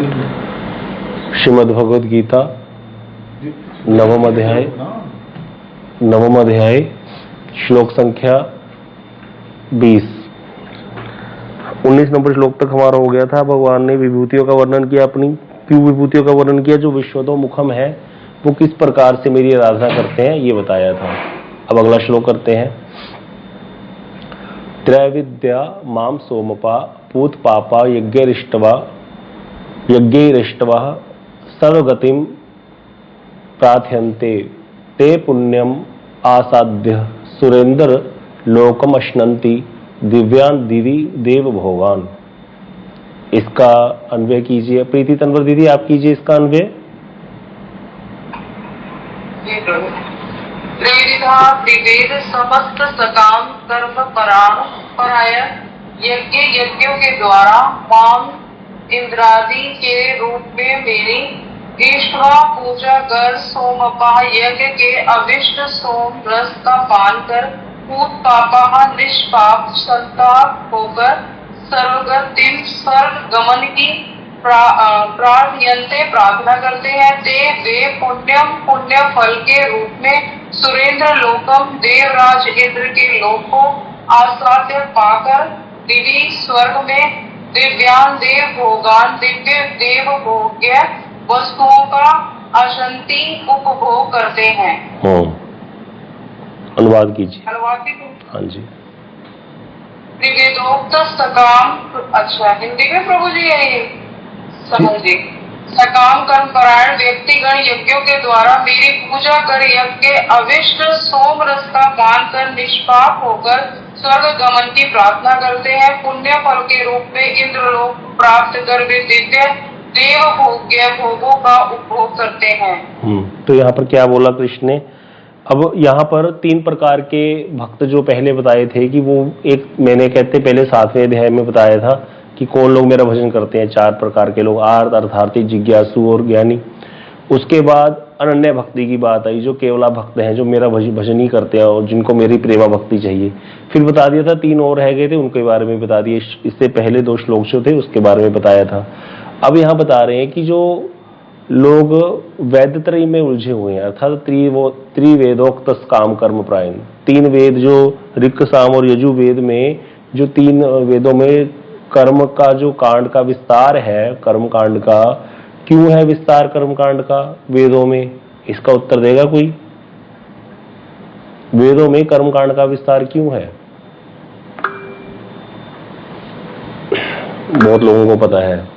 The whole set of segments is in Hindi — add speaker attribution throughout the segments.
Speaker 1: श्रीमद् भगवद गीता नवम अध्याय श्लोक संख्या 20। 19 नंबर श्लोक तक हमारा हो गया था। भगवान ने विभूतियों का वर्णन किया, अपनी क्यों विभूतियों का वर्णन किया, जो विश्वतोमुखम है वो किस प्रकार से मेरी आराधना करते हैं ये बताया था। अब अगला श्लोक करते हैं। त्रैविद्या माम सोमपा पूत पापा यज्ञैरिष्टवा सर्वगतिम प्रार्थयन्ते ते पुण्यम आसाद्य सुरेंद्र लोकम अश्नन्ति दिव्यान दिवि देव भोगान। इसका अन्वय कीजिए। प्रीति तंवर दीदी आप कीजिए इसका अन्वय।
Speaker 2: त्रिवेद समस्त सकाम कर्म परायण यज्ञों के द्वारा माम इंद्रादि के रूप में मेरी ईश्वरा पूजा कर सोमपा यज्ञ के अविष्ट सोम रस का पान कर पूत पापा निष्पाप संताप होकर सर्वगतिम स्वर्ग गमन की प्रार्थना करते हैं। वे पुण्य फल के रूप में सुरेंद्र लोकम देवराज इंद्र के लोक को आस्वाद्य पाकर दिव्य स्वर्ग में दिव्यान देव भोगान दिव्य देव भोग्य वस्तुओं का अशांति उपभोग करते हैं।
Speaker 1: अनुवाद कीजिए। हाँ जी।
Speaker 2: त्रिवेदोक्त सकाम, अच्छा हिंदी में प्रभु जी है समझिए। सकाम कर्म परायण व्यक्तिगण यज्ञों के द्वारा मेरी पूजा कर यज्ञ के अविष्ट सोम रस का पान कर निष्पाप होकर स्वर्ग गमन की प्रार्थना करते हैं। पुण्य फल के रूप में इंद्रलोक प्राप्त कर वे दिव्य देव भोग्य भोगों का उपभोग करते हैं।
Speaker 1: तो यहाँ पर क्या बोला कृष्ण ने? अब यहाँ पर 3 प्रकार के भक्त जो पहले बताए थे कि वो एक मैंने कहते पहले 7वें अध्याय में बताया था कि कौन लोग मेरा भजन करते हैं। 4 प्रकार के लोग, आर्त, अर्थार्थी, जिज्ञासु और ज्ञानी। उसके बाद अनन्य भक्ति की बात आई, जो केवला भक्त हैं, जो मेरा भजन ही करते हैं और जिनको मेरी प्रेमा भक्ति चाहिए। फिर बता दिया था 3 और रह गए थे, उनके बारे में बता दिए। इससे पहले 2 श्लोक जो थे उसके बारे में बताया था। अब यहाँ बता रहे हैं कि जो लोग वैदत्रयी में उलझे हुए हैं, अर्थात त्रिवेदोक्त काम कर्म प्रायण, 3 वेद जो ऋक् साम और यजुर्वेद में, जो 3 वेदों में कर्म का जो कांड का विस्तार है, कर्म कांड का क्यों है विस्तार कर्म कांड का वेदों में? इसका उत्तर देगा कोई? वेदों में कर्म कांड का विस्तार क्यों है? बहुत लोगों को पता है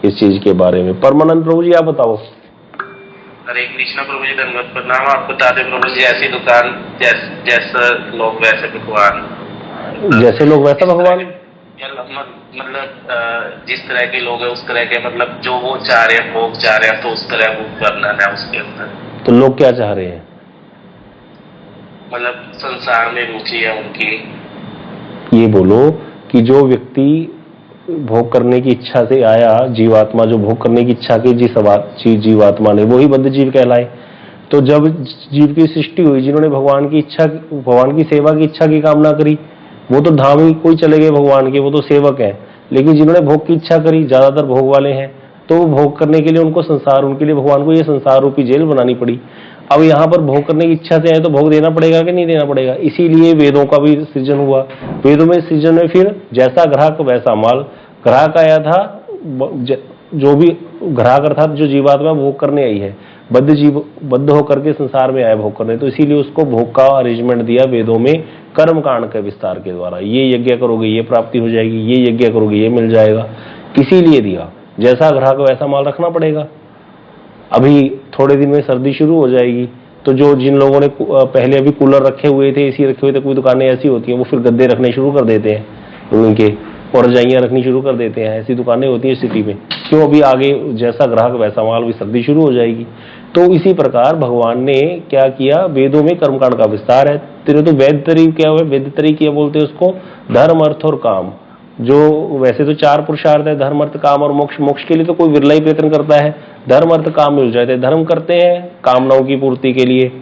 Speaker 1: इस चीज के बारे में। परमानंद प्रभु जी आप बताओ।
Speaker 3: हरे कृष्णा प्रभु जी, धन्यवाद प्रणाम। आपको बता दें प्रभु जी, ऐसी दुकान जैसा लोग वैसे भगवान,
Speaker 1: जैसे लोग वैसा भगवान,
Speaker 3: मतलब जिस तरह के लोग हैं उस तरह के, मतलब जो वो चाह रहे हैं भोग चाह रहे हैं तो उस तरह वो करना है उसके अंदर। तो
Speaker 1: लोग क्या चाह रहे हैं?
Speaker 3: मतलब संसार में रुचि है उनकी।
Speaker 1: ये बोलो कि जो व्यक्ति भोग करने की इच्छा से आया, जीवात्मा जो भोग करने की इच्छा की जिस जीवात्मा ने, वही बद्ध जीव कहलाए। तो जब जीव की सृष्टि हुई, जिन्होंने भगवान की सेवा की इच्छा की कामना करी, वो तो धाम ही कोई चले गए भगवान के, वो तो सेवक हैं। लेकिन जिन्होंने भोग की इच्छा करी, ज्यादातर भोग वाले हैं, तो भोग करने के लिए उनको संसार, उनके लिए भगवान को ये संसार रूपी जेल बनानी पड़ी। अब यहाँ पर भोग करने की इच्छा से आए तो भोग देना पड़ेगा कि नहीं देना पड़ेगा? इसीलिए वेदों का भी सृजन हुआ। वेदों में सृजन में फिर जैसा ग्राहक वैसा माल। ग्राहक आया था, जो भी ग्राहक अर्थात जो जीवात्मा भोग करने आई है, बद्ध होकर के संसार में आया भोग करने, तो इसीलिए उसको भोग का अरेंजमेंट दिया वेदों में कर्म कांड के विस्तार के द्वारा। ये यज्ञ करोगे ये प्राप्ति हो जाएगी, ये यज्ञ करोगे ये मिल जाएगा, इसीलिए दिया। जैसा ग्राहक वैसा माल रखना पड़ेगा। अभी थोड़े दिन में सर्दी शुरू हो जाएगी, तो जिन लोगों ने पहले अभी कूलर रखे हुए थे, एसी रखे हुए थे, कोई दुकानें ऐसी होती हैं वो फिर गद्दे रखने शुरू कर देते हैं उनके, और रजाइयां रखनी शुरू कर देते हैं। ऐसी दुकानें होती हैं सिटी में। क्यों? अभी आगे जैसा ग्राहक वैसा माल, भी सर्दी शुरू हो जाएगी। तो इसी प्रकार भगवान ने क्या किया, वेदों में कर्मकांड का विस्तार है। तेरे तो वैद तरी क्या हुआ, वेद तरी क्या बोलते हैं उसको, धर्म अर्थ और काम। जो वैसे तो 4 पुरुषार्थ है, धर्म अर्थ काम और मोक्ष। मोक्ष के लिए तो कोई विरला ही प्रयत्न करता है, धर्म अर्थ काम मिल जाते हैं। धर्म करते हैं कामनाओं की पूर्ति के लिए,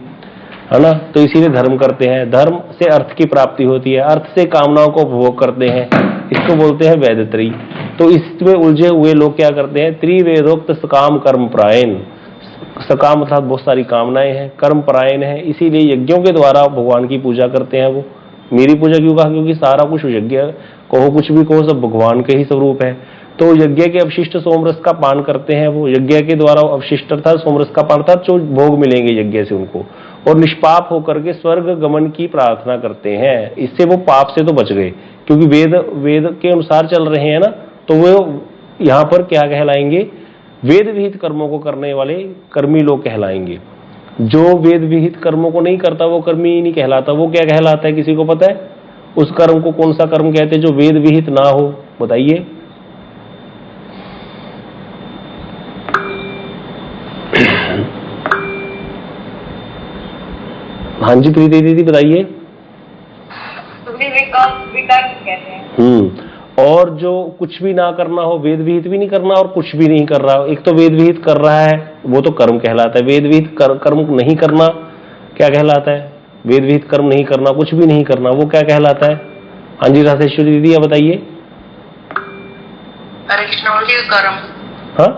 Speaker 1: है ना, तो इसीलिए धर्म करते हैं। धर्म से अर्थ की प्राप्ति होती है, अर्थ से कामनाओं को भोग करते हैं। इसको बोलते हैं वेदत्रयी। तो इसमें उलझे हुए लोग क्या करते हैं, त्रिवेदोक्त सकाम कर्म परायण, सकाम अर्थात बहुत सारी कामनाएं हैं, कर्म परायण है, इसीलिए यज्ञों के द्वारा भगवान की पूजा करते हैं। वो मेरी पूजा क्यों कहा, क्योंकि सारा कुछ यज्ञ कहो, कुछ भी कहो, सब भगवान के ही स्वरूप है। तो यज्ञ के अवशिष्ट सोमरस का पान करते हैं वो, यज्ञ के द्वारा अवशिष्ट अर्थात सोमरस का पान अर्थात जो भोग मिलेंगे यज्ञ से उनको, और निष्पाप होकर के स्वर्ग गमन की प्रार्थना करते हैं। इससे वो पाप से तो बच गए, क्योंकि वेद के अनुसार चल रहे हैं ना, तो वो यहाँ पर क्या कहलाएंगे, वेद विहित कर्मों को करने वाले कर्मी लोग कहलाएंगे। जो वेद विहित कर्मों को नहीं करता वो कर्मी ही नहीं कहलाता। वो क्या कहलाता है, किसी को पता है उस कर्म को कौन सा कर्म कहते हैं जो वेद विहित ना हो, बताइए। हाँ जी प्रीति दीदी बताइए।
Speaker 2: कहते हैं।
Speaker 1: और जो कुछ भी ना करना हो, वेद विहित भी नहीं करना और कुछ भी नहीं कर रहा हो, एक तो वेद विहित कर रहा है वो तो कर्म कहलाता है, वेद विहित कर्म नहीं करना क्या कहलाता है, वेद विहित कर्म नहीं करना, कुछ भी नहीं करना, वो क्या कहलाता है। हाँ जी राधेश्वरी दीदी आप बताइए।
Speaker 2: कर्म।
Speaker 1: हाँ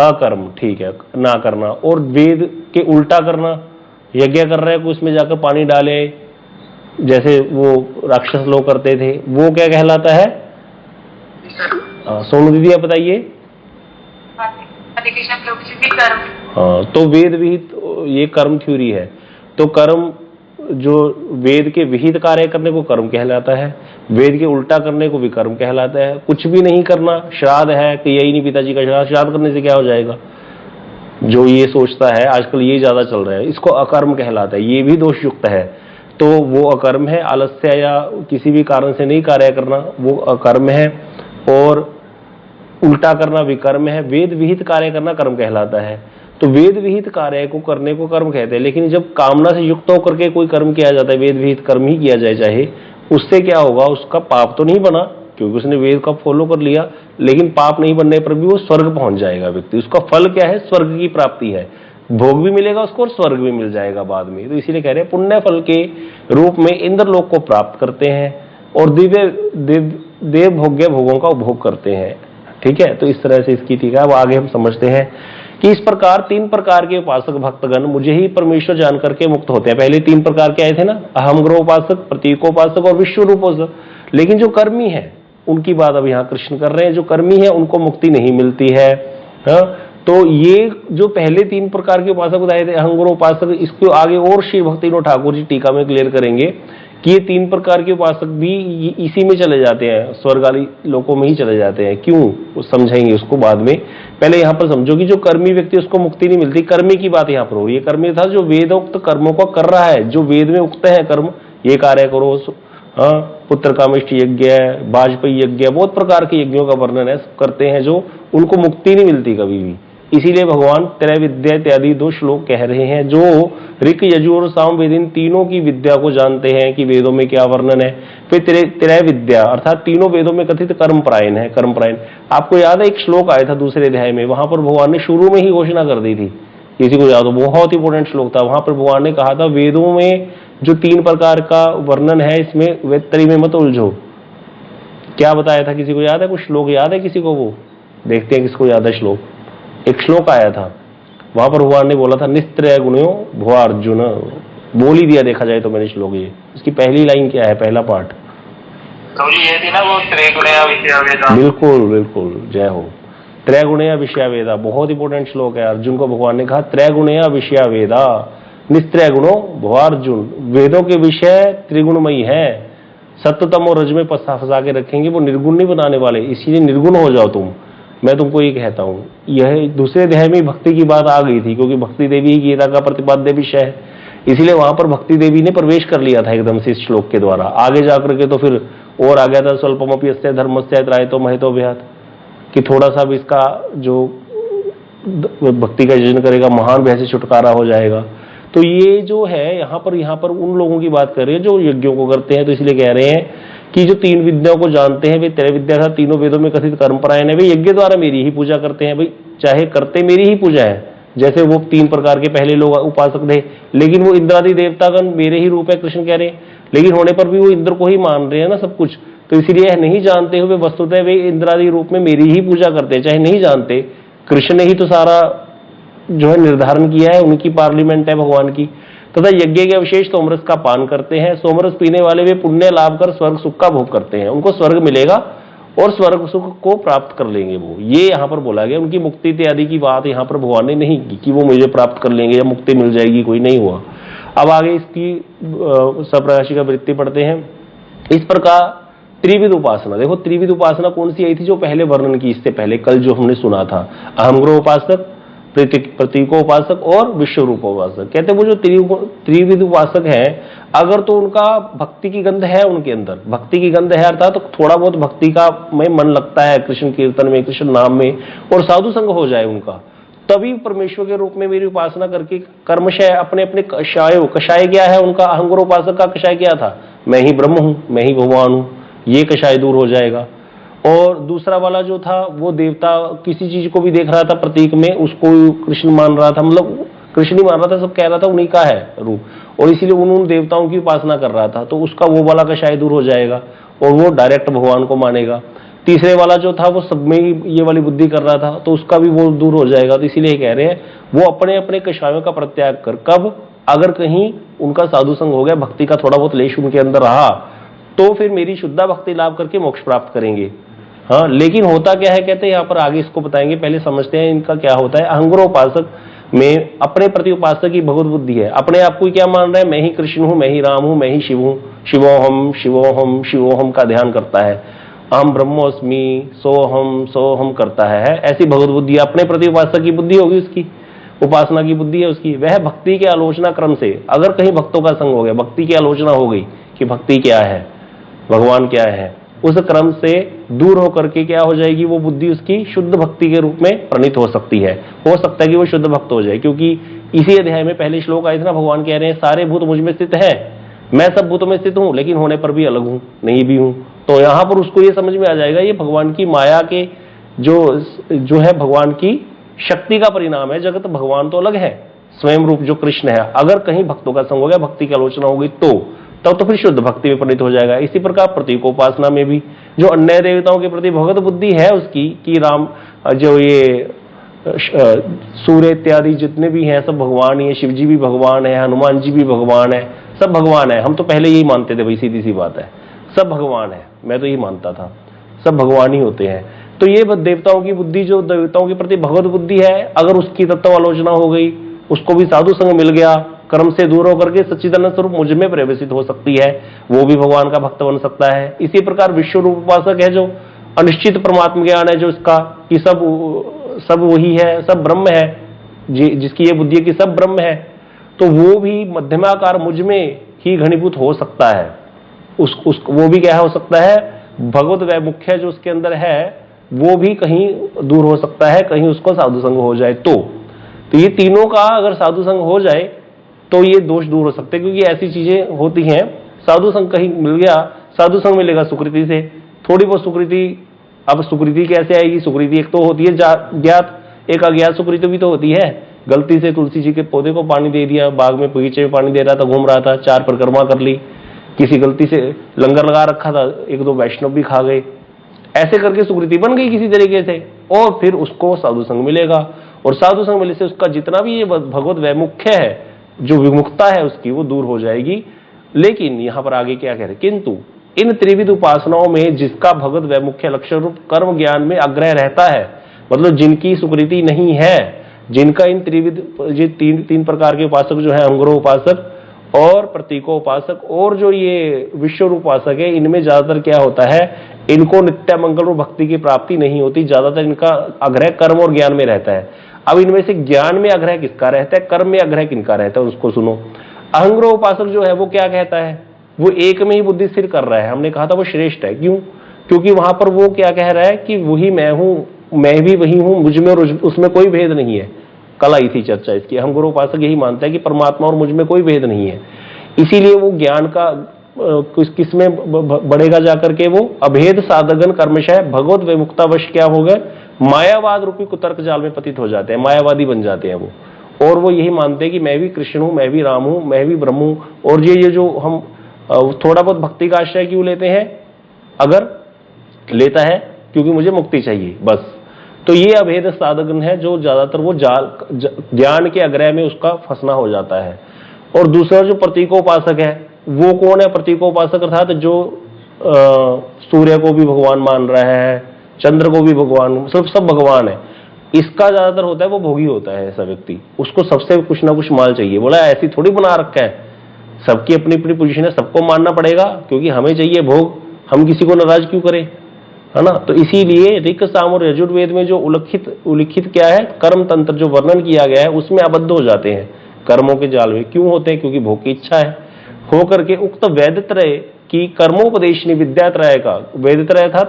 Speaker 1: अकर्म, ठीक है, ना करना। और वेद के उल्टा करना, यज्ञ कर रहे हैं उसमें जाकर पानी डाले, जैसे वो राक्षस लोग करते थे, वो क्या कहलाता है। सोनू दीदी आप बताइए। हाँ तो वेद विहित ये कर्म थ्योरी है। तो कर्म जो वेद के विहित कार्य करने को कर्म कहलाता है, वेद के उल्टा करने को भी कर्म कहलाता है। कुछ भी नहीं करना, श्राद्ध है कि यही नहीं पिताजी का श्राद्ध करने से क्या हो जाएगा, जो ये सोचता है आजकल ये ज्यादा चल रहा है, इसको अकर्म कहलाता है, ये भी दोष युक्त है। तो वो अकर्म है, आलस्य या किसी भी कारण से नहीं कार्य करना वो अकर्म है, और उल्टा करना विकर्म है। वेद विहित कार्य करना कर्म कहलाता है। तो वेद विहित कार्य को करने को कर्म कहते हैं। लेकिन जब कामना से युक्त होकर के कोई कर्म किया जाता है, वेद विहित कर्म ही किया जाए चाहे, उससे क्या होगा, उसका पाप तो नहीं बना क्योंकि उसने वेद का फॉलो कर लिया, लेकिन पाप नहीं बनने पर भी वो स्वर्ग पहुंच जाएगा व्यक्ति। उसका फल क्या है, स्वर्ग की प्राप्ति है, भोग भी मिलेगा उसको और स्वर्ग भी मिल जाएगा बाद में। तो इसीलिए कह रहे हैं पुण्य फल के रूप में इंद्रलोक को प्राप्त करते हैं और दिव्य देव भोग्य भोगों का उपभोग करते हैं। ठीक है, तो इस तरह से इसकी ठीक है। अब आगे हम समझते हैं कि इस प्रकार 3 प्रकार के उपासक भक्तगण मुझे ही परमेश्वर जान करके मुक्त होते हैं। पहले 3 प्रकार के आए थे ना, अहम ग्रह उपासक, प्रतीकोपासक और विश्व रूपोपासक। लेकिन जो कर्मी है उनकी बात अब यहाँ कृष्ण कर रहे हैं। जो कर्मी है उनको मुक्ति नहीं मिलती है। हाँ? तो ये जो पहले 3 प्रकार के उपासक बताए थे, अहम ग्रह उपासक, इसको आगे और श्री भक्ति विनोद ठाकुर जी टीका में क्लियर करेंगे कि ये 3 प्रकार के उपासक भी इसी में चले जाते हैं, स्वर्ग आदि लोकों में ही चले जाते हैं। क्यों, वो समझेंगे उसको बाद में। पहले यहाँ पर समझो कि जो कर्मी व्यक्ति उसको मुक्ति नहीं मिलती। कर्मी की बात यहाँ पर हो रही है। कर्मी था जो वेदोक्त कर्मों को कर रहा है, जो वेद में उक्त है कर्म, ये कार्य करो। हाँ, पुत्र कामेष्टि यज्ञ, वाजपेयी यज्ञ, बहुत प्रकार के यज्ञों का वर्णन है, करते हैं, जो उनको मुक्ति नहीं मिलती कभी भी। इसीलिए भगवान त्रय विद्या इत्यादि 2 श्लोक कह रहे हैं। जो ऋक यजु और साम वेद इन तीनों की विद्या को जानते हैं कि वेदों में क्या वर्णन है। फिर त्रय विद्या अर्थात तीनों वेदों में कथित कर्मपरायण है। कर्मपरायण आपको याद है, एक श्लोक आया था दूसरे अध्याय में, वहां पर भगवान ने शुरू में ही घोषणा कर दी थी, किसी को याद हो, बहुत इंपॉर्टेंट श्लोक था। वहां पर भगवान ने कहा था वेदों में जो 3 प्रकार का वर्णन है, इसमें वेदत्रयी में मत उलझो। क्या बताया था, किसी को याद है, कुछ श्लोक याद है किसी को, वो देखते हैं किसको याद है श्लोक। एक श्लोक आया था, वहां पर भगवान ने बोला था निस्त्रय गुणो भुआ अर्जुन, बोल ही दिया देखा जाए तो मैंने श्लोक। ये उसकी पहली लाइन क्या है, पहला पार्ट,
Speaker 3: ये थी ना वो त्रैगुणया विषया।
Speaker 1: बिल्कुल बिल्कुल, जय हो। त्रैगुणया विषया वेदा बहुत इंपॉर्टेंट श्लोक है। अर्जुन को भगवान ने कहा त्रैगुणया विषया वेदा निस्त्रय गुणो भुआ अर्जुन। वेदों के विषय त्रिगुणमयी है, सत्यतम और रज में फंसा के रखेंगे, वो निर्गुण नहीं बनाने वाले, इसीलिए निर्गुण हो जाओ तुम। मैं तुमको ये कहता हूं। यह दूसरे अध्याय में भक्ति की बात आ गई थी, क्योंकि भक्ति देवी ही गीता का प्रतिपाद्य विषय है, इसीलिए वहां पर भक्ति देवी ने प्रवेश कर लिया था एकदम से इस श्लोक के द्वारा। आगे जाकर के तो फिर और आ गया था, स्वल्पमपि यस्य धर्मस्य त्रायतो महतो भयात्, कि थोड़ा सा भी इसका जो भक्ति का यजन करेगा महान भय से छुटकारा हो जाएगा। तो ये जो है यहाँ पर उन लोगों की बात कर रहे हैं जो यज्ञों को करते हैं। तो इसलिए कह रहे हैं कि जो 3 विद्याओं को जानते हैं, वे त्रय विद्या था, तीनों वेदों में कथित कर्मपरायण है, वे यज्ञ द्वारा मेरी ही पूजा करते हैं। भाई चाहे करते मेरी ही पूजा है, जैसे वो 3 प्रकार के पहले लोग उपासक थे, लेकिन वो इंद्रादि देवतागण मेरे ही रूप है, कृष्ण कह रहे हैं। लेकिन होने पर भी वो इंद्र को ही मान रहे हैं ना सब कुछ। तो इसलिए नहीं जानते हुए वस्तुतः वे इंद्रादि रूप में मेरी ही पूजा करते हैं, चाहे नहीं जानते। कृष्ण ने ही तो सारा जो है निर्धारण किया है, उनकी पार्लियामेंट है भगवान की। तथा यज्ञ के अवशेष सोमरस का पान करते हैं। सोमरस पीने वाले वे पुण्य लाभ कर स्वर्ग सुख का भोग करते हैं, उनको स्वर्ग मिलेगा और स्वर्ग सुख को प्राप्त कर लेंगे वो। ये यहाँ पर बोला गया। उनकी मुक्ति इत्यादि की बात यहाँ पर भगवान ने नहीं की कि वो मुझे प्राप्त कर लेंगे या मुक्ति मिल जाएगी, कोई नहीं हुआ। अब आगे इसकी सप्रकाशिका वृत्ति पढ़ते हैं। इस प्रकार त्रिविध उपासना, देखो त्रिविध उपासना कौन सी आई थी जो पहले वर्णन की, इससे पहले कल जो हमने सुना था, अहंग्रह उपासक, प्रतीकोपासक और विश्वरूप उपासक। कहते वो जो त्रिविध उपासक है, अगर तो उनका भक्ति की गंध है, उनके अंदर भक्ति की गंध है, अर्थात तो थोड़ा बहुत भक्ति का में मन लगता है कृष्ण कीर्तन में, कृष्ण नाम में, और साधु संग हो जाए उनका, तभी परमेश्वर के रूप में मेरी उपासना करके कर्मशय अपने अपने कषाय क्या है उनका, अहंग्रह उपासक का कषाय क्या था, मैं ही ब्रह्म हूं, मैं ही भगवान हूं, ये कषाय दूर हो जाएगा। और दूसरा वाला जो था वो देवता किसी चीज को भी देख रहा था प्रतीक में, उसको कृष्ण मान रहा था, मतलब कृष्ण ही मान रहा था, सब कह रहा था उन्हीं का है रूप, और इसीलिए उन देवताओं की उपासना कर रहा था, तो उसका वो वाला कषाय दूर हो जाएगा और वो डायरेक्ट भगवान को मानेगा। तीसरे वाला जो था वो सब में ही ये वाली बुद्धि कर रहा था, तो उसका भी वो दूर हो जाएगा। तो इसीलिए कह रहे हैं वो अपने अपने कषायों का परित्याग कर, कब, अगर कहीं उनका साधु संग हो गया, भक्ति का थोड़ा बहुत लेश उनके अंदर रहा, तो फिर मेरी शुद्धा भक्ति लाभ करके मोक्ष प्राप्त करेंगे। हाँ, लेकिन होता क्या है, कहते हैं यहाँ पर आगे इसको बताएंगे, पहले समझते हैं इनका क्या होता है। अहंग्रह उपासक में अपने प्रति उपासक की भगवत बुद्धि है, अपने आप को क्या मान रहा है, मैं ही कृष्ण हूं, मैं ही राम हूं, मैं ही शिव हूं, शिवोहम शिवोहम शिवोहम का ध्यान करता है, अहम ब्रह्मोस्मि सोहम सोहम करता है, ऐसी भगवत बुद्धि अपने प्रति उपासक की बुद्धि होगी, उसकी उपासना की बुद्धि है उसकी। वह भक्ति के आलोचना क्रम से, अगर कहीं भक्तों का संग हो गया, भक्ति की आलोचना हो गई कि भक्ति क्या है, भगवान क्या है, उस क्रम से दूर होकर के क्या हो जाएगी, वो बुद्धि उसकी शुद्ध भक्ति के रूप में प्रणीत हो सकती है। हो सकता है कि वो शुद्ध भक्त हो जाए, क्योंकि इसी अध्याय में पहले श्लोक आए थे ना, भगवान कह रहे हैं सारे भूत मुझ में स्थित है, मैं सब भूतों में स्थित हूं, लेकिन होने पर भी अलग हूं, नहीं भी हूं। तो यहां पर उसको ये समझ में आ जाएगा, ये भगवान की माया के जो है भगवान की शक्ति का परिणाम है। जगत भगवान तो अलग है, स्वयं रूप जो कृष्ण है, अगर कहीं भक्तों का संग हो गया, भक्ति की आलोचना हो गई, तो फिर शुद्ध भक्ति में परिणित हो जाएगा। इसी प्रकार प्रतीकोपासना में भी जो अन्य देवताओं के प्रति भगवत बुद्धि है उसकी, कि राम जो ये सूर्य इत्यादि जितने भी हैं सब भगवान ही है, शिव जी भी भगवान है, हनुमान जी भी भगवान है, सब भगवान है। हम तो पहले यही मानते थे भाई, सीधी सी बात है, सब भगवान है, मैं तो यही मानता था, सब भगवान ही होते हैं। तो ये देवताओं की बुद्धि, जो देवताओं के प्रति भगवत बुद्धि है, अगर उसकी तत्व आलोचना हो गई, उसको भी साधु संग मिल गया, कर्म से दूर होकर के सच्चिदानंद स्वरूप मुझ में प्रवेशित हो सकती है, वो भी भगवान का भक्त बन सकता है। इसी प्रकार विश्व रूप उपासक है, जो अनिश्चित परमात्मा ज्ञान है, जो इसका कि सब वही है, सब ब्रह्म है, जिसकी ये बुद्धि है कि सब ब्रह्म है, तो वो भी मध्यमाकार मुझ में ही घनीभूत हो सकता है। वो भी क्या हो सकता है, भगवत वैमुख्य जो उसके अंदर है वो भी कहीं दूर हो सकता है, कहीं उसको साधु संग हो जाए तो ये तीनों का अगर साधु संग हो जाए तो ये दोष दूर हो सकते हैं। क्योंकि ऐसी चीजें होती हैं, साधु संग कहीं मिल गया, साधु संग मिलेगा सुकृति से, थोड़ी बहुत सुकृति। अब सुकृति कैसे आएगी, सुकृति एक तो होती है ज्ञात, एक अज्ञात सुकृति भी तो होती है। गलती से तुलसी जी के पौधे को पानी दे दिया, बाग में बगीचे में पानी दे रहा था, घूम रहा था, 4 परिक्रमा कर ली, किसी गलती से लंगर लगा रखा था, 1-2 वैष्णव भी खा गए, ऐसे करके सुकृति बन गई किसी तरीके से, और फिर उसको साधु संग मिलेगा, और साधु संग मिलने से उसका जितना भी ये भगवत वैमुख्य है, जो विमुखता है उसकी, वो दूर हो जाएगी। लेकिन यहां पर आगे क्या कह रहे, किंतु इन त्रिविध उपासनाओं में जिसका भगवत वैमुख्य लक्ष्य रूप कर्म ज्ञान में आग्रह रहता है, मतलब जिनकी सुकृति नहीं है, जिनका इन त्रिविध तीन प्रकार के उपासक जो है, अंगुरो उपासक और प्रतीको उपासक और जो ये विश्व रूप उपासक है, इनमें ज्यादातर क्या होता है, इनको नित्य मंगल और भक्ति की प्राप्ति नहीं होती, ज्यादातर इनका आग्रह कर्म और ज्ञान में रहता है। अब इनमें से ज्ञान में आग्रह किसका रहता है, कर्म में आग्रह किनका रहता है, उसको सुनो। अहंग्रह उपासक जो है वो क्या कहता है, वो एक में ही बुद्धि स्थिर कर रहा है। हमने कहा था वो श्रेष्ठ है, क्यों, क्योंकि वहां पर वो क्या कह रहा है कि वही मैं हूं, मैं भी वही हूं, मुझ में और उसमें कोई भेद नहीं है। कल आई थी चर्चा इसकी। अहंग्रह उपासक यही मानता है कि परमात्मा और मुझ में कोई भेद नहीं है, इसीलिए वो ज्ञान का किसमें बढ़ेगा जाकर के, वो अभेद साधगन कर्मशः भगवत विमुक्तावश क्या हो गए, मायावाद रूपी कुतर्क जाल में पतित हो जाते हैं, मायावादी बन जाते हैं वो। और वो यही मानते हैं कि मैं भी कृष्ण हूं, मैं भी राम हूं, मैं भी ब्रह्म हूं। और ये जो हम थोड़ा बहुत भक्ति का आश्रय क्यों लेते हैं, अगर लेता है क्योंकि मुझे मुक्ति चाहिए बस। तो ये अभेद साधन है जो ज्यादातर वो ज्ञान के अग्रह में उसका फंसना हो जाता है। और दूसरा जो प्रतीकोपासक है वो कौन है? प्रतीकोपासक अर्थात जो सूर्य को भी भगवान मान रहा है, चंद्र को भी भगवान, सब भगवान है, इसका ज्यादातर होता है वो भोगी होता है ऐसा व्यक्ति। उसको सबसे कुछ ना कुछ माल चाहिए। बोला ऐसी थोड़ी बना रखा है, सबकी अपनी अपनी पोजीशन है, सबको मानना पड़ेगा क्योंकि हमें चाहिए भोग, हम किसी को नाराज क्यों करें, है ना। तो इसीलिए ऋक् साम और यजुर्वेद में जो उल्लिखित क्या है, कर्म तंत्र जो वर्णन किया गया है उसमें आबद्ध हो जाते हैं, कर्मों के जाल में क्यों होते हैं? क्योंकि भोग की इच्छा है। होकर के उक्त वेदत्रय की कर्मोपदेशनी विद्यात्रय का, वेदत्रय था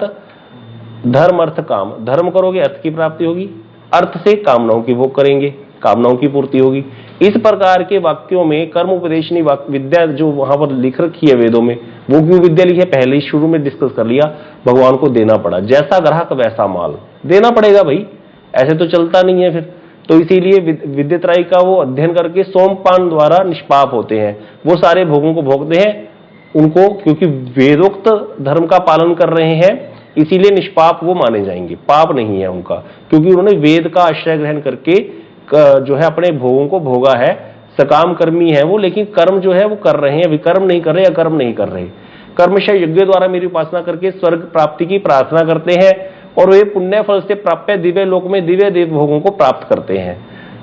Speaker 1: धर्म अर्थ काम, धर्म करोगे अर्थ की प्राप्ति होगी, अर्थ से कामनाओं की भोग करेंगे, कामनाओं की पूर्ति होगी। इस प्रकार के वाक्यों में कर्मोपदेशनी विद्या जो वहां पर लिख रखी है वेदों में, वो क्यों विद्या लिखी है पहले ही शुरू में डिस्कस कर लिया, भगवान को देना पड़ा। जैसा ग्राहक वैसा माल देना पड़ेगा भाई, ऐसे तो चलता नहीं है फिर। तो इसीलिए विद्यात्रय का वो अध्ययन करके सोमपान द्वारा निष्पाप होते हैं, वो सारे भोगों को भोगते हैं उनको, क्योंकि वेदोक्त धर्म का पालन कर रहे हैं इसीलिए निष्पाप वो माने जाएंगे, पाप नहीं है उनका, क्योंकि उन्होंने वेद का आश्रय ग्रहण करके जो है अपने भोगों को भोगा है। सकाम कर्मी है वो, लेकिन कर्म जो है वो कर रहे हैं, विकर्म नहीं कर रहे, अकर्म नहीं कर रहे। कर्मशय यज्ञ द्वारा मेरी उपासना करके स्वर्ग प्राप्ति की प्रार्थना करते हैं और वे पुण्य फल से प्राप्य दिव्य लोक में दिव्य देव भोगों को प्राप्त करते हैं।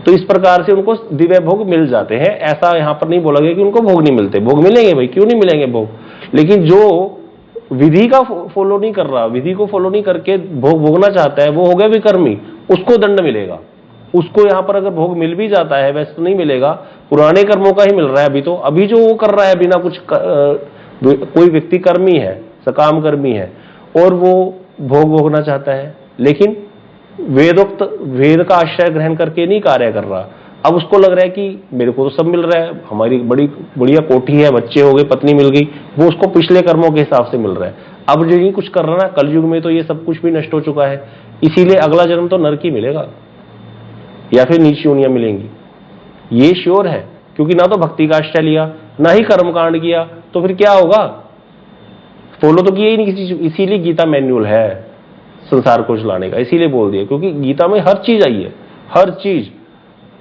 Speaker 1: तो इस प्रकार से उनको दिव्य भोग मिल जाते हैं। ऐसा यहां पर नहीं बोला गया कि उनको भोग नहीं मिलते, भोग मिलेंगे भाई, क्यों नहीं मिलेंगे भोग। लेकिन जो विधि का फॉलो नहीं कर रहा, विधि को फॉलो नहीं करके भोग भोगना चाहता है, वो हो गया विकर्मी, उसको दंड मिलेगा। उसको यहां पर अगर भोग मिल भी जाता है, वैसे तो नहीं मिलेगा, पुराने कर्मों का ही मिल रहा है अभी। तो अभी जो वो कर रहा है बिना कुछ कोई व्यक्ति कर्मी है, सकाम कर्मी है और वो भोग भोगना चाहता है, लेकिन वेदोक्त वेद का आश्रय ग्रहण करके नहीं कार्य कर रहा। अब उसको लग रहा है कि मेरे को तो सब मिल रहा है, हमारी बड़ी बढ़िया कोठी है, बच्चे हो गए, पत्नी मिल गई, वो उसको पिछले कर्मों के हिसाब से मिल रहा है। अब जो नहीं कुछ कर रहा ना, कलयुग में तो ये सब कुछ भी नष्ट हो चुका है। इसीलिए अगला जन्म तो नरक ही मिलेगा या फिर नीच योनियां मिलेंगी, ये श्योर है। क्योंकि ना तो भक्ति का आश्रय लिया, ना ही कर्मकांड किया, तो फिर क्या होगा? फॉलो तो किया ही नहीं किसी चीज। इसीलिए गीता मैन्युअल है संसार को चलाने का, इसीलिए बोल दिया, क्योंकि गीता में हर चीज आई है, हर चीज।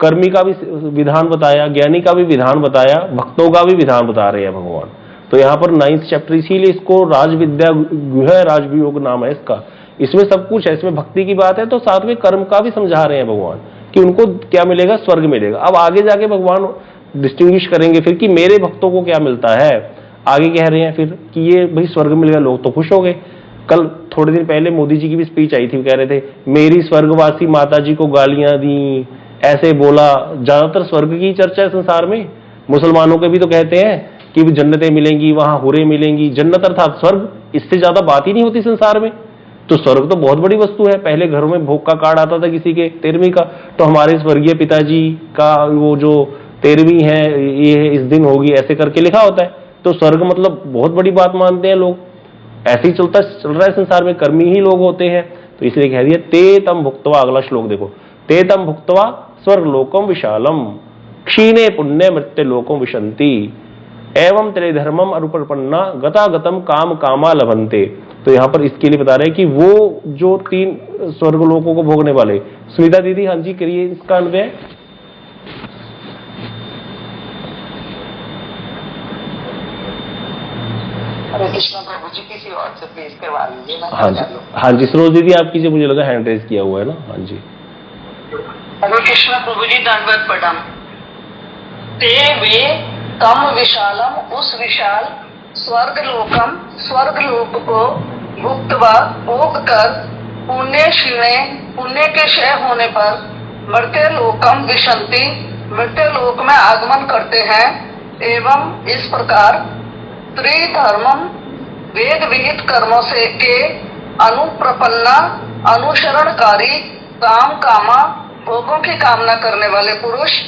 Speaker 1: कर्मी का भी विधान बताया, ज्ञानी का भी विधान बताया, भक्तों का भी विधान बता रहे हैं भगवान। तो यहाँ पर 9th चैप्टर, इसीलिए इसको राजविद्या गुह राजवियोग नाम है इसका। इसमें सब कुछ है, इसमें भक्ति की बात है, तो साथ में कर्म का भी समझा रहे हैं भगवान कि उनको क्या मिलेगा, स्वर्ग मिलेगा। अब आगे जाके भगवान डिस्टिंग्विश करेंगे फिर कि मेरे भक्तों को क्या मिलता है। आगे कह रहे हैं फिर कि ये भाई स्वर्ग मिल गया, लोग तो खुश हो गए। कल थोड़े दिन पहले मोदी जी की भी स्पीच आई थी, कह रहे थे मेरी स्वर्गवासी माता जी को गालियां दी, ऐसे बोला। ज्यादातर स्वर्ग की चर्चा है संसार में। मुसलमानों के भी तो कहते हैं कि जन्नतें मिलेंगी, वहां हुरे मिलेंगी, जन्नत अर्थात स्वर्ग, इससे ज्यादा बात ही नहीं होती संसार में। तो स्वर्ग तो बहुत बड़ी वस्तु है। पहले घरों में भोग का कार्ड आता था किसी के 13वीं का, तो हमारे स्वर्गीय पिताजी का वो जो 13वीं है ये इस दिन होगी, ऐसे करके लिखा होता है। तो स्वर्ग मतलब बहुत बड़ी बात मानते हैं लोग। ऐसे ही चल रहा है संसार में, कर्मी ही लोग होते हैं। तो इसलिए कह दिया ते तम भुक्तवा, अगला श्लोक देखो, ते तम भुक्तवा स्वर्ग लोकम विशालम क्षीणे पुण्य मृत्यु लोकम विशंति एवं तेरे धर्मम अनुपन्ना गतागतम काम कामा लभंते। तो यहाँ पर इसके लिए बता रहे हैं कि वो जो 3 स्वर्ग लोकों को भोगने वाले। सुनीता दीदी, हाँ जी करिए इसका अन्वय।
Speaker 2: हरे कृष्ण प्रभु जी, किसी और से प्लीज करवा लीजिए।
Speaker 1: हाँ जी, हाँ जी सरोज दीदी आप कीजिए, मुझे लगा हैंड रेज किया हुआ है ना। हाँ जी।
Speaker 2: हरे कृष्ण प्रभु जी, दंडवत प्रणाम। ते वे कम विशालम, उस विशाल स्वर्ग लोक को भुक्तवा भोग कर पुण्य क्षीणे, पुण्य के क्षय होने पर मृत्य लोकम विशंति, मृत्य लोक में आगमन करते हैं। एवं इस प्रकार त्रिधर्मम, वेद विहित कर्मों से के अनुप्रपन्ना, अनुसरणकारी, काम कामा, भोगों की कामना करने वाले पुरुष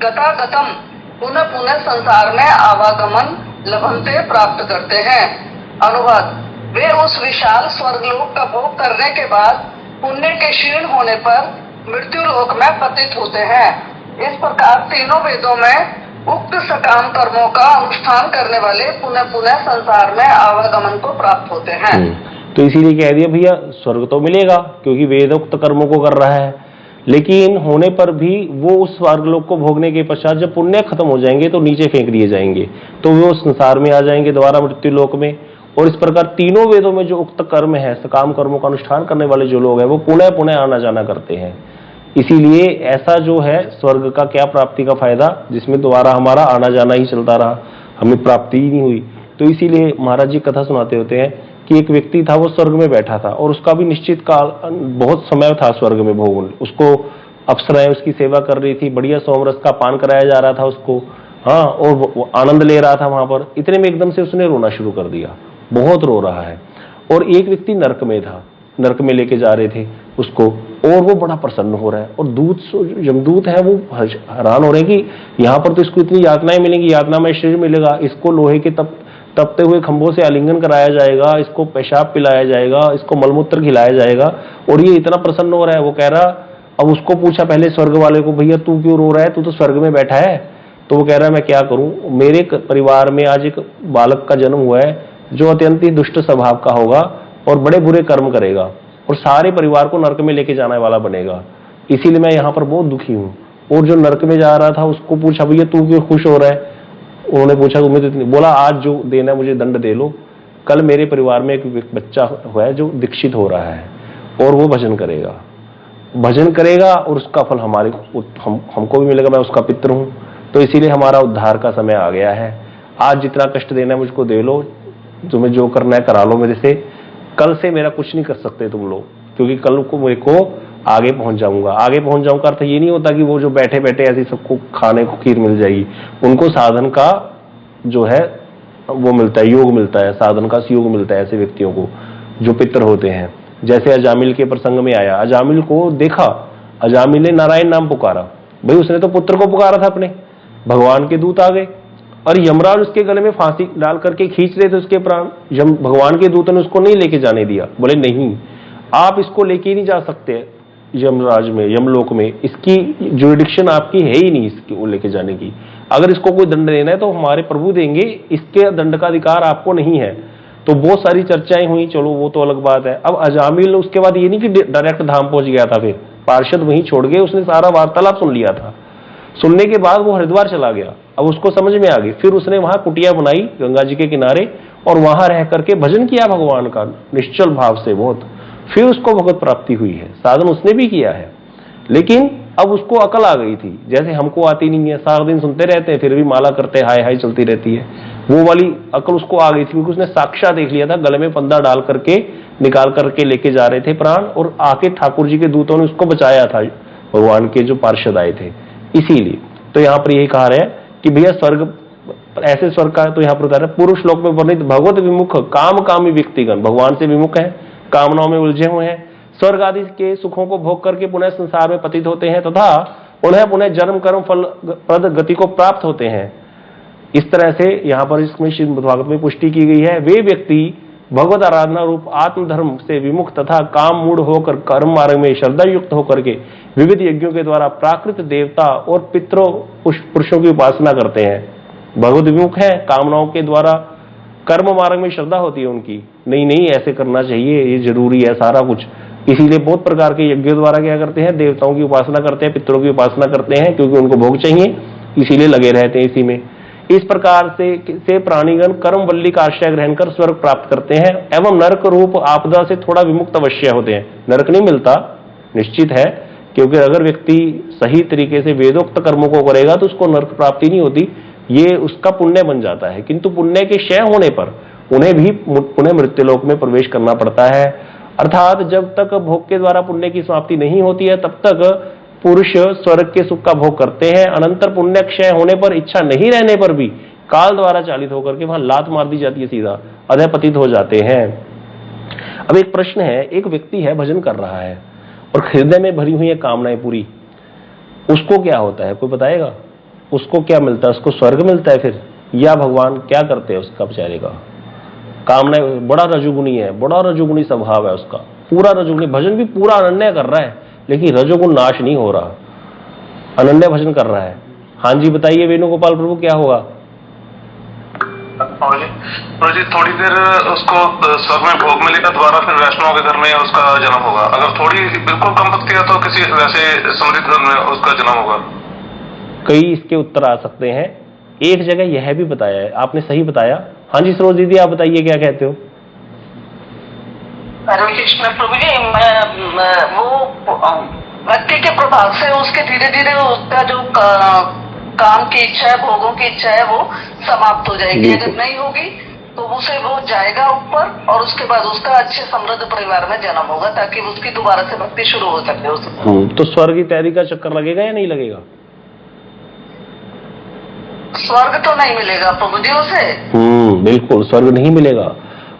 Speaker 2: गतागतम, पुनः पुनः संसार में आवागमन लभंते, प्राप्त करते हैं। अनुवाद, वे उस विशाल स्वर्गलोक का भोग करने के बाद पुण्य के क्षीण होने पर मृत्यु लोक में पतित होते हैं। इस प्रकार तीनों वेदों में उक्त सकाम कर्मों का अनुष्ठान करने वाले पुनः पुनः संसार में आवागमन को प्राप्त होते हैं।
Speaker 1: तो इसीलिए कह दिया भैया स्वर्ग तो मिलेगा क्योंकि वेदोक्त कर्मों को कर रहा है, लेकिन होने पर भी वो उस स्वर्गलोक को भोगने के पश्चात जब पुण्य खत्म हो जाएंगे तो नीचे फेंक दिए जाएंगे, तो वो संसार में आ जाएंगे दोबारा मृत्यु लोक में। और इस प्रकार तीनों वेदों में जो उक्त कर्म है, सकाम कर्मों का अनुष्ठान करने वाले जो लोग हैं वो पुनः पुनः आना जाना करते हैं। इसीलिए ऐसा जो है स्वर्ग का क्या प्राप्ति का फायदा जिसमें दोबारा हमारा आना जाना ही चलता रहा, हमें प्राप्ति ही नहीं हुई। तो इसीलिए महाराज जी कथा सुनाते होते हैं कि एक व्यक्ति था, वो स्वर्ग में बैठा था और उसका भी निश्चित काल बहुत समय था स्वर्ग में भोगने, उसको अप्सराएं उसकी सेवा कर रही थी, बढ़िया सोमरस का पान कराया जा रहा था उसको, हाँ, और वो आनंद ले रहा था वहां पर। इतने में एकदम से उसने रोना शुरू कर दिया, बहुत रो रहा है। और एक व्यक्ति नरक में था, नरक में लेके जा रहे थे उसको, और वो बड़ा प्रसन्न हो रहा है। और दूत यमदूत है वो हैरान हो रहे हैं कि यहाँ पर तो इसको इतनी यातनाएं मिलेंगी, यातना में शरीर मिलेगा, इसको लोहे के तपते हुए खंभों से आलिंगन कराया जाएगा, इसको पेशाब पिलाया जाएगा, इसको मलमूत्र खिलाया जाएगा, और ये इतना प्रसन्न हो रहा है। वो कह रहा, अब उसको पूछा पहले स्वर्ग वाले को, भैया तू क्यों रो रहा है, तू तो स्वर्ग में बैठा है। तो वो कह रहा है मैं क्या करूं, मेरे परिवार में आज एक बालक का जन्म हुआ है जो अत्यंत ही दुष्ट स्वभाव का होगा और बड़े बुरे कर्म करेगा और सारे परिवार को नरक में लेके जाने वाला बनेगा, इसीलिए मैं यहाँ पर बहुत दुखी हूँ। और जो नरक में जा रहा था उसको पूछा, भैया तू क्यों खुश हो रहा है। उन्होंने पूछा, बोला आज जो देना मुझे दंड दे लो, कल मेरे परिवार में एक बच्चा हुआ है जो दीक्षित हो रहा है और वो भजन करेगा और उसका फल हमको भी मिलेगा, मैं उसका पितर हूँ, तो इसीलिए हमारा उद्धार का समय आ गया है। आज जितना कष्ट देना है मुझको दे लो, तुम्हें जो करना है करा लो मेरे से, कल से मेरा कुछ नहीं कर सकते तुम लोग, क्योंकि कल को मेरे को आगे पहुंच जाऊंगा। आगे पहुंच जाऊंगा अर्थ ये नहीं होता कि वो जो बैठे बैठे ऐसी सबको खाने को खीर मिल जाएगी, उनको साधन का जो है वो मिलता है, योग मिलता है, साधन का योग मिलता है ऐसे व्यक्तियों को जो पितर होते हैं। जैसे अजामिल के प्रसंग में आया, अजामिल को देखा, अजामिल ने नारायण नाम पुकारा, भाई उसने तो पुत्र को पुकारा था अपने, भगवान के दूत आ गए और यमराज उसके गले में फांसी डाल करके खींच रहे थे उसके प्राण। भगवान के दूत ने उसको नहीं लेके जाने दिया, बोले नहीं आप इसको लेके नहीं जा सकते यमराज में, यमलोक में, इसकी जुरिडिक्शन आपकी है ही नहीं इसकी लेके जाने की। अगर इसको कोई दंड देना है तो हमारे प्रभु देंगे, इसके दंड का अधिकार आपको नहीं है। तो बहुत सारी चर्चाएं हुई, चलो वो तो अलग बात है। अब अजामिल उसके बाद ये नहीं कि डायरेक्ट धाम पहुंच गया था, फिर पार्षद वहीं छोड़ गए, उसने सारा वार्तालाप सुन लिया था। सुनने के बाद वो हरिद्वार चला गया, अब उसको समझ में आ गई, फिर उसने वहां कुटिया बनाई गंगा जी के किनारे और वहां रह करके भजन किया भगवान का निश्चल भाव से बहुत, फिर उसको भगवत प्राप्ति हुई है। साधन उसने भी किया है, लेकिन अब उसको अकल आ गई थी, जैसे हमको आती नहीं है, सारा दिन सुनते रहते हैं फिर भी माला करते हाय हाय चलती रहती है, वो वाली अकल उसको आ गई थी, क्योंकि उसने साक्षात देख लिया था, गले में फंदा डाल करके निकाल करके लेके जा रहे थे प्राण, और आके ठाकुर जी के दूतों ने उसको बचाया था, भगवान के जो पार्षद आए थे। इसीलिए तो यहाँ पर यही कहा रहा है कि भैया स्वर्ग, ऐसे स्वर्ग का तो यहाँ पर बता रहा है, पूर्व श्लोक में वर्णित भगवत विमुख काम कामी व्यक्तिगण, भगवान से विमुख है, कामनाओं में उलझे हुए हैं, स्वर्ग आदि के सुखों को भोग करके पुनः संसार में पतित होते हैं तथा उन्हें पुनः जन्म कर्म फल प्रद गति को प्राप्त होते हैं। इस तरह से यहाँ पर इसमें श्रीमद् भागवत में पुष्टि की गई है, वे व्यक्ति भगवत आराधना रूप आत्मधर्म से विमुख तथा काम मूढ़ होकर कर्म मार्ग में श्रद्धा युक्त होकर के विविध यज्ञों के द्वारा प्राकृत देवता और पितरों पुरुषों की उपासना करते हैं। भगवत विमुख है, कामनाओं के द्वारा कर्म मार्ग में श्रद्धा होती है उनकी, नहीं ऐसे करना चाहिए, ये जरूरी है सारा कुछ, इसीलिए बहुत प्रकार के यज्ञों द्वारा क्या करते हैं, देवताओं की उपासना करते हैं, पितरों की उपासना करते हैं, क्योंकि उनको भोग चाहिए, इसीलिए लगे रहते हैं इसी में। इस प्रकार से प्राणीगण कर्म वल्ली का आश्रय ग्रहण कर स्वर्ग प्राप्त करते हैं एवं नरक रूप आपदा से थोड़ा विमुक्त अवश्य होते हैं। नरक नहीं मिलता निश्चित है, क्योंकि अगर व्यक्ति सही तरीके से वेदोक्त कर्मों को करेगा तो उसको नरक प्राप्ति नहीं होती, ये उसका पुण्य बन जाता है, किंतु पुण्य के क्षय होने पर उन्हें भी पुनः मृत्युलोक में प्रवेश करना पड़ता है। अर्थात जब तक भोग के द्वारा पुण्य की समाप्ति नहीं होती है तब तक पुरुष स्वर्ग के सुख का भोग करते हैं। अनंतर पुण्य क्षय होने पर, इच्छा नहीं रहने पर भी काल द्वारा चालित होकर के वहां लात मार दी जाती है, सीधा अधपतित हो जाते हैं। अब एक प्रश्न है, एक व्यक्ति है भजन कर रहा है और हृदय में भरी हुई है कामनाएं पूरी, उसको क्या होता है, कोई बताएगा? उसको क्या मिलता है? उसको स्वर्ग मिलता है फिर, या भगवान क्या करते हैं उसका बेचारे का? कामनाएं, बड़ा रजोगुणी है, बड़ा रजोगुणी स्वभाव है उसका, पूरा रजोगुणी, भजन भी पूरा अनन्य कर रहा है, लेकिन रजोगुण नाश नहीं हो रहा, अनन्य भजन कर रहा है, हाँ जी बताइए वेणुगोपाल प्रभु क्या होगा?
Speaker 4: प्रभु जी थोड़ी देर उसको स्वर्ग में भोग मिलेगा, दोबारा फिर वैष्णव के घर में उसका जन्म होगा। अगर थोड़ी बिल्कुल कम भक्ति है तो किसी वैसे समृद्ध घर में उसका जन्म होगा।
Speaker 1: कई इसके उत्तर आ सकते हैं। एक जगह यह भी बताया है, आपने सही बताया। हाँ जी सरोज दीदी आप बताइए क्या कहते हो?
Speaker 5: हरे कृष्ण प्रभु जी, वो भक्ति के प्रभाव से उसके धीरे धीरे उसका जो काम की इच्छा है, भोगों की इच्छा है, वो समाप्त हो जाएगी। अगर नहीं होगी तो उसे वो जाएगा ऊपर और उसके बाद उसका अच्छे समृद्ध परिवार में जन्म होगा, ताकि उसकी दोबारा से भक्ति शुरू हो सके उसको।
Speaker 1: तो स्वर्ग की तैयारी का चक्कर लगेगा या नहीं लगेगा?
Speaker 5: स्वर्ग तो नहीं मिलेगा प्रभु जी उसे।
Speaker 1: बिल्कुल स्वर्ग नहीं मिलेगा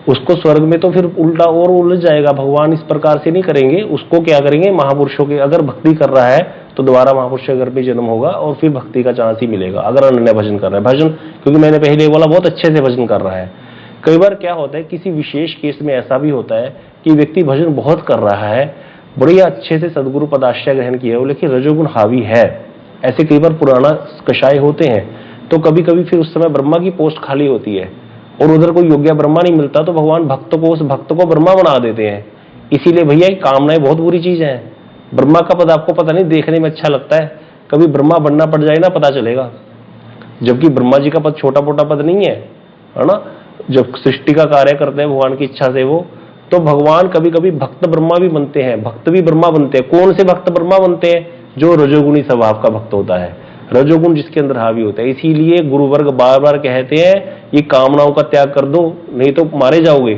Speaker 1: उसको। स्वर्ग में तो फिर उल्टा और उलझ जाएगा। भगवान इस प्रकार से नहीं करेंगे उसको। क्या करेंगे, महापुरुषों के अगर भक्ति कर रहा है तो दोबारा महापुरुष के घर पे जन्म होगा और फिर भक्ति का चांस ही मिलेगा। अगर अनन्य भजन कर रहा है, भजन क्योंकि मैंने पहले बोला बहुत अच्छे से भजन कर रहा है। कई बार क्या होता है किसी विशेष केस में ऐसा भी होता है कि व्यक्ति भजन बहुत कर रहा है, बढ़िया अच्छे से सदगुरु पदाश्रय ग्रहण किया हो, लेकिन रजोगुण हावी है। ऐसे कई बार पुराना कषाय होते हैं। तो कभी कभी फिर उस समय ब्रह्मा की पोस्ट खाली होती है और उधर कोई योग्य ब्रह्मा नहीं मिलता, तो भगवान भक्त को उस भक्त को ब्रह्मा बना देते हैं। इसीलिए भैया कामनाएं बहुत बुरी चीज है। ब्रह्मा का पद आपको पता नहीं, देखने में अच्छा लगता है, कभी ब्रह्मा बनना पड़ जाए ना पता चलेगा। जबकि ब्रह्मा जी का पद छोटा मोटा पद नहीं है ना। जब सृष्टि का कार्य करते हैं भगवान की इच्छा से वो, तो भगवान कभी कभी भक्त ब्रह्मा भी बनते हैं, भक्त भी ब्रह्मा बनते हैं। कौन से भक्त ब्रह्मा बनते हैं? जो रजोगुणी स्वभाव का भक्त होता है, रजोगुण जिसके अंदर हावी होता है। इसीलिए गुरु वर्ग बार बार कहते हैं ये कामनाओं का त्याग कर दो, नहीं तो मारे जाओगे।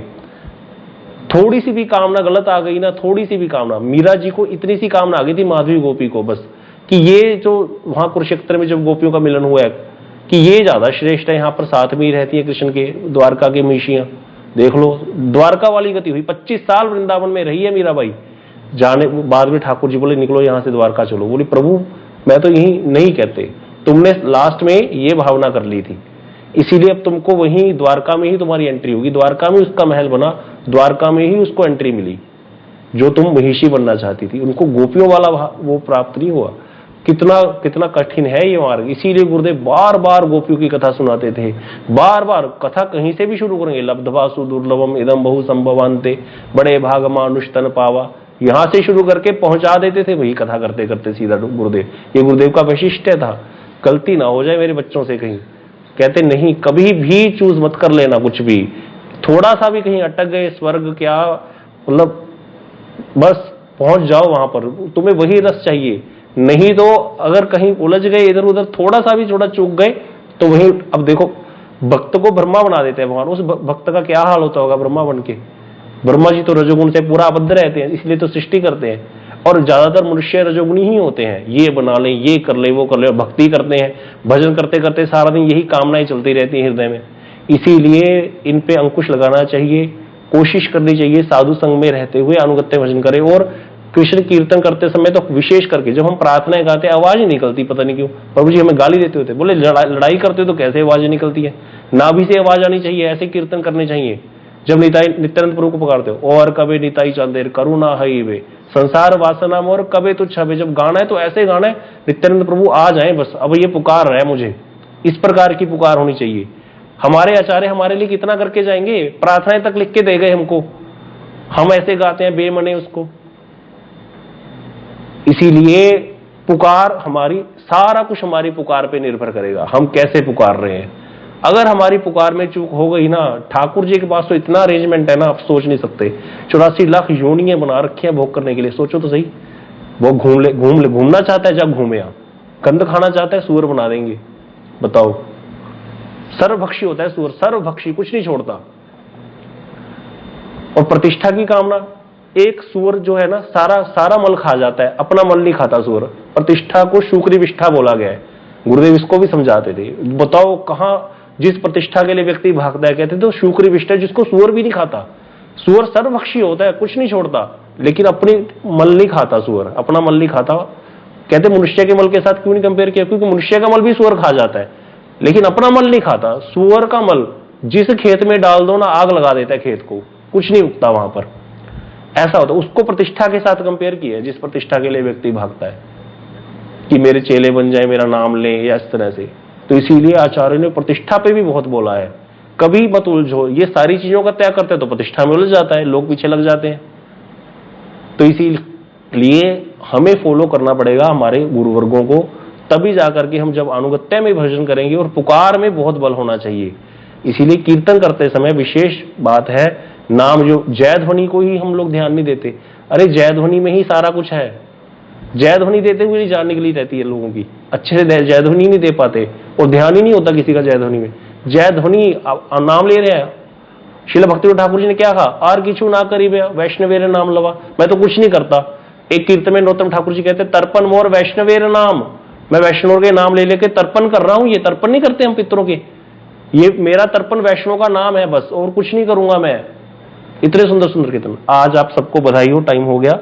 Speaker 1: थोड़ी सी भी कामना गलत आ गई ना, थोड़ी सी भी कामना, मीरा जी को इतनी सी कामना आ गई थी माधवी गोपी को बस, कि ये जो वहां कुरुक्षेत्र में जब गोपियों का मिलन हुआ है कि ये ज्यादा श्रेष्ठ है, यहाँ पर साथ में ही रहती है कृष्ण के, द्वारका के महिषियां। देख लो द्वारका वाली गति हुई। 25 साल वृंदावन में रही है मीराबाई। जाने बाद में ठाकुर जी बोले निकलो यहां से द्वारका चलो। बोली प्रभु मैं तो यही नहीं कहते, तुमने लास्ट में ये भावना कर ली थी, इसीलिए अब तुमको वहीं द्वारका में ही तुम्हारी एंट्री होगी। द्वारका में उसका महल बना, द्वारका में ही उसको एंट्री मिली जो तुम महिषी बनना चाहती थी। उनको गोपियों वाला वो प्राप्त नहीं हुआ। कितना कितना कठिन है ये मार्ग। इसीलिए गुरुदेव बार बार गोपियों की कथा सुनाते थे। बार बार कथा कहीं से भी शुरू करेंगे, लब्धवासु दुर्लभम इदम बहु संभवान्ते बड़े भाग मानुष तन पावा, यहां से शुरू करके पहुंचा देते थे वही कथा करते करते सीधा गुरुदेव। ये गुरुदेव का वैशिष्ट्य था। गलती ना हो जाए मेरे बच्चों से कहीं। कहते नहीं कभी भी चूज मत कर लेना कुछ भी, थोड़ा सा भी कहीं अटक गए स्वर्ग क्या मतलब बस पहुंच जाओ वहां पर, तुम्हें वही रस चाहिए। नहीं तो अगर कहीं उलझ गए इधर उधर, थोड़ा सा भी थोड़ा चूक गए तो वही। अब देखो भक्त को ब्रह्मा बना देते हैं भगवान, उस भक्त का क्या हाल होता होगा ब्रह्मा बन के। ब्रह्मा जी तो रजोगुण से पूरा आबद्ध रहते हैं, इसलिए तो सृष्टि करते हैं। और ज्यादातर मनुष्य रजोगुणी ही होते हैं, ये बना लें ये कर ले वो कर ले, भक्ति करते हैं, भजन करते करते सारा दिन यही कामनाएं चलती रहती हैं हृदय में। इसीलिए इन पे अंकुश लगाना चाहिए, कोशिश करनी चाहिए साधु संग में रहते हुए अनुगत्य भजन करें। और कृष्ण कीर्तन करते समय तो विशेष करके जब हम प्रार्थनाएं गाते आवाज ही निकलती, पता नहीं क्यों प्रभु जी हमें गाली देते होते, बोले लड़ाई करते तो कैसे आवाज निकलती है, नाभि से आवाज आनी चाहिए, ऐसे कीर्तन करने चाहिए। जब नित्यानंद प्रभु को पकड़ते हो और कबे निताई चंदेर करुणा हई वे संसार वासना मोर कबे तुच्छ हवे, जब गाना है तो ऐसे गाना है नित्यानंद प्रभु आ जाए बस, अब ये पुकार रहा है मुझे, इस प्रकार की पुकार होनी चाहिए। हमारे आचार्य हमारे लिए कितना करके जाएंगे, प्रार्थनाएं तक लिख के दे गए हमको, हम ऐसे गाते हैं बेमने उसको। इसीलिए पुकार हमारी, सारा कुछ हमारी पुकार पे निर्भर करेगा, हम कैसे पुकार रहे हैं। अगर हमारी पुकार में चूक हो गई ना, ठाकुर जी के पास तो इतना अरेंजमेंट है ना आप सोच नहीं सकते। 84 लाख योनियां बना रखी है भोग करने के लिए, सोचो तो सही। वो घूमना चाहता है जब घूमे, आप गंद खाना चाहता है सूअर बना देंगे, बताओ। सर्वभक्षी होता है सूअर, सर्वभक्षी, कुछ नहीं छोड़ता। और प्रतिष्ठा की कामना, एक सूअर जो है ना सारा मल खा जाता है, अपना मल नहीं खाता सूअर। प्रतिष्ठा को शुक्री विष्ठा बोला गया है, गुरुदेव इसको भी समझाते थे। बताओ कहां जिस प्रतिष्ठा के लिए व्यक्ति भागता है, कहते तो शुक्री विष्ठा, जिसको सूअर भी नहीं खाता। सूअर सर्वभक्षी होता है, कुछ नहीं छोड़ता, लेकिन अपनी मल नहीं खाता सूअर, अपना मल नहीं खाता। कहते मनुष्य के मल के साथ क्यों नहीं कंपेयर किया, क्योंकि मनुष्य का मल भी सूअर खा जाता है, लेकिन अपना मल नहीं खाता। सूअर का मल जिस खेत में डाल दो ना, आग लगा देता है खेत को, कुछ नहीं उगता वहां पर, ऐसा होता है। उसको प्रतिष्ठा के साथ कंपेयर किया, जिस प्रतिष्ठा के लिए व्यक्ति भागता है। कि मेरे चेले बन जाए, मेरा नाम लें, या इस तरह से। तो इसीलिए आचार्य ने प्रतिष्ठा पे भी बहुत बोला है, कभी मत उलझो। ये सारी चीजों का त्याग करते हैं तो प्रतिष्ठा में उलझ जाता है, लोग पीछे लग जाते हैं। तो इसीलिए हमें फॉलो करना पड़ेगा हमारे गुरुवर्गों को, तभी जाकर के हम जब अनुगत्य में भजन करेंगे, और पुकार में बहुत बल होना चाहिए। इसीलिए कीर्तन करते समय विशेष बात है, नाम जो जय ध्वनि को ही हम लोग ध्यान नहीं देते। अरे जय ध्वनि में ही सारा कुछ है, जय ध्वनि देते हुए नहीं जान निकली रहती है लोगों की, अच्छे से जय ध्वनि नहीं दे पाते, और ध्यान ही नहीं होता किसी का जय ध्वनि में। जय ध्वनि नाम ले रहे हैं, श्रील भक्ति ठाकुर जी ने क्या कहा, आर किचू ना करी वैष्णवेर नाम लवा, मैं तो कुछ नहीं करता। एक कीर्तन में नरोत्तम ठाकुर जी कहते तर्पण मोर वैष्णवेर नाम, मैं वैष्णव के नाम ले लेके तर्पण कर रहा हूं। ये तर्पण नहीं करते हम पितरों के, ये मेरा तर्पण वैष्णव का नाम है बस, और कुछ नहीं करूंगा मैं। इतने सुंदर सुंदर कीर्तन। आज आप सबको बधाई हो, टाइम हो गया।